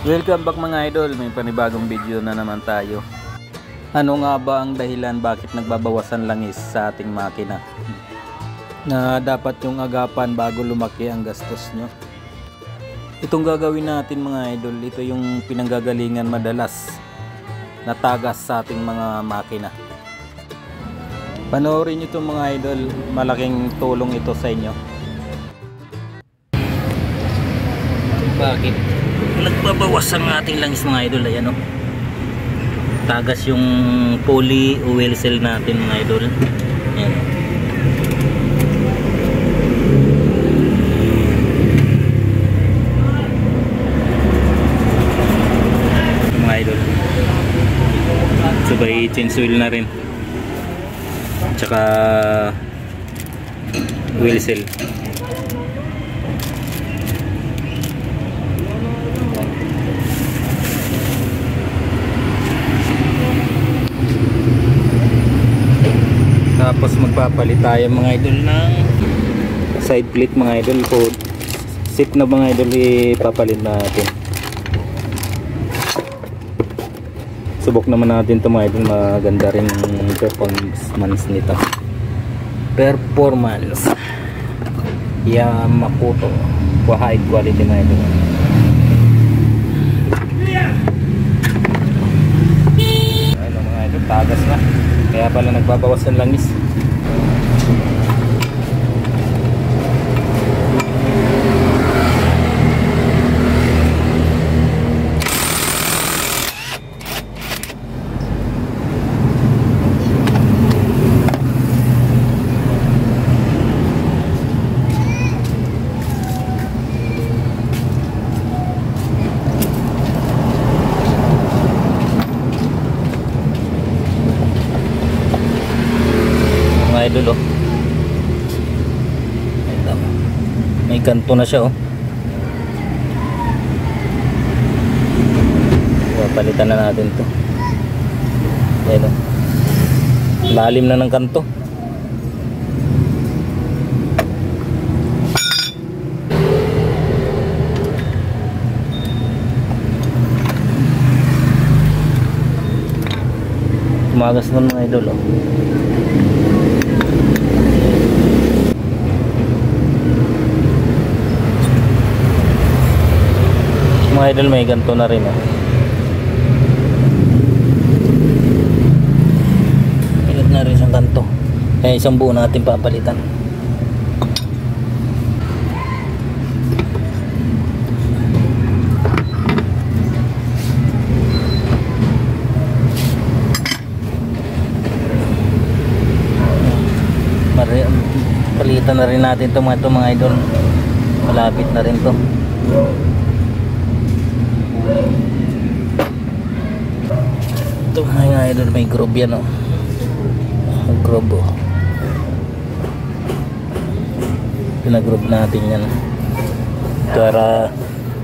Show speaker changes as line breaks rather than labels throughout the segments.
Welcome back mga idol, may panibagong video na naman tayo. Ano nga ba ang dahilan bakit nagbabawasan langis sa ating makina? Na dapat yung agapan bago lumaki ang gastos nyo. Itong gagawin natin mga idol, ito yung pinanggagalingan madalas na tagas sa ating mga makina. Panoorin nyo itong mga idol, malaking tulong ito sa inyo. Bakit? Nagbabawas ang ating langis mga idol, ayan o. Tagas yung poly oil cell natin mga idol. Ayan. Mga idol. Sabay change oil na rin. Tsaka oil cell. Tapos magpapalit tayo mga idol ng side plate mga idol. So, seat na mga idol ipapalit natin. Subok naman natin ito mga idol, maganda rin performance nito. Performance Yamamoto high quality mga idol. Ayun mga idol, tagas na. Kaya pala nagbabawas ng langis. Idol oh. May kanto na siya oh. Papalitan na natin to. Ayun oh. Lalim na ng kanto. Tumagas na mga idol oh. Mga idol, may ganito na rin oh. Ilat na rin siyang kanto. Kaya isang buo natin papalitan. Palitan na rin natin ito mga idol. Malapit na rin to. Ito mga idol, may groove yan oh. Groove oh. Pinagroove natin yan para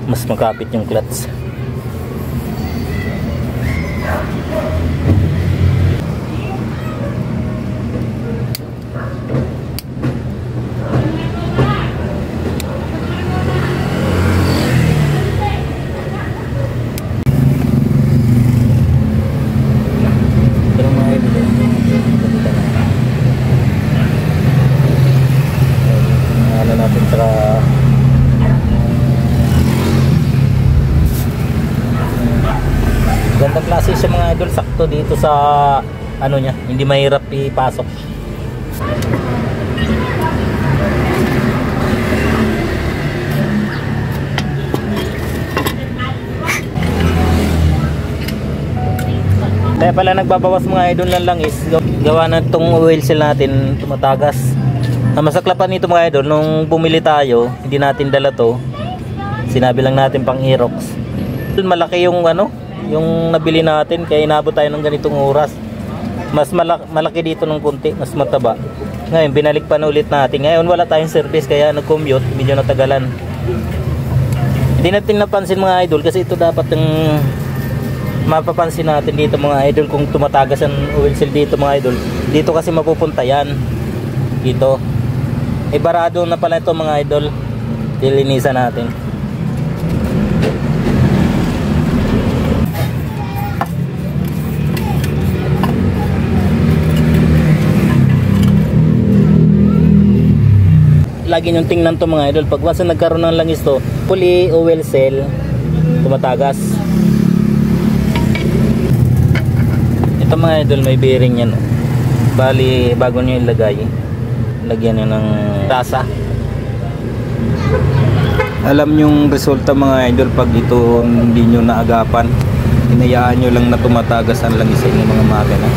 mas makapit yung clutch. Gandang klase siya mga idol, sakto dito sa ano niya, hindi mahirap ipasok. Kaya pala nagbabawas mga idol ng langis, gawa na itong oil cell natin tumatagas. Ang masaklapan nito mga idol, nung bumili tayo, hindi natin dala to, sinabi lang natin pang Aerox. Malaki yung ano, yung nabili natin, kaya inabot tayo ng ganitong oras. Mas malaki dito ng kunti, mas mataba. Ngayon binalik pa na ulit natin. Ngayon wala tayong service, kaya nag-commute, medyo natagalan. Hindi natin napansin mga idol, kasi ito dapat yung mapapansin natin dito mga idol, kung tumatagas ang oil seal dito mga idol. Dito kasi mapupunta yan dito. Barado na pala ito mga idol. Dilinisan natin. lagi nyo tingnan to mga idol. Pag once na nagkaroon ng langis to, fully oil cell, tumatagas. Ito mga idol, may bearing yan. Bali, bago nyo ilagay, lagyan nyo ng tasa. Alam yung resulta mga idol pag ito hindi nyo naagapan. Hinayaan nyo lang na tumatagas ang langis sa inyong mga makina.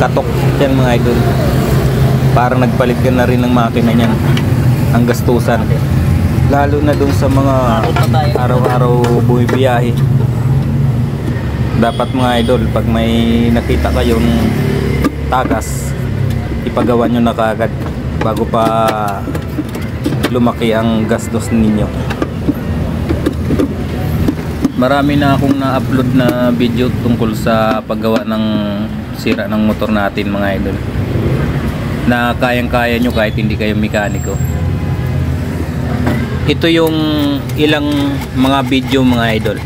Katok yan mga idol. Parang nagpalit ka na rin ng makina niyan. Ang gastusan. Lalo na dun sa mga araw-araw bumibiyahe. Dapat mga idol, pag may nakita kayong tagas, ipagawa nyo na kaagad bago pa lumaki ang gastos ninyo. Marami na akong na-upload na video tungkol sa paggawa ng sira ng motor natin mga idol, na kayang-kaya nyo kahit hindi kayo mekaniko. Ito yung ilang mga video mga idol.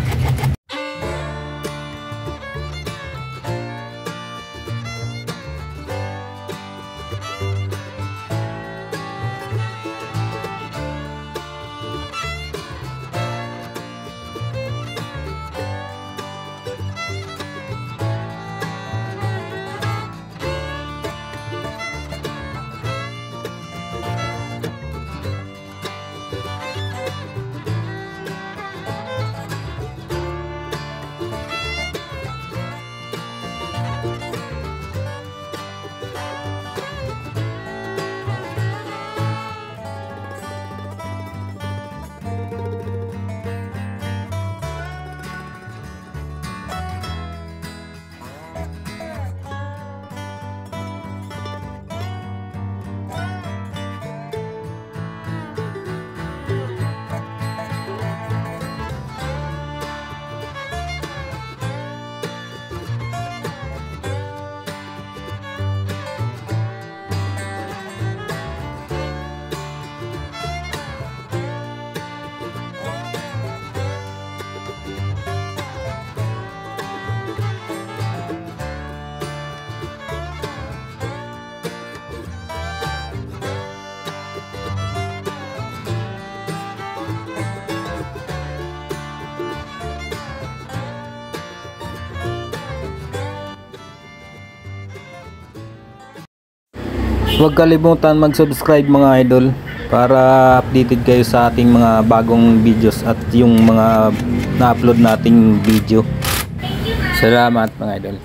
Huwag kalimutan mag-subscribe mga idol para updated kayo sa ating mga bagong videos at yung mga na-upload nating video. Salamat mga idol.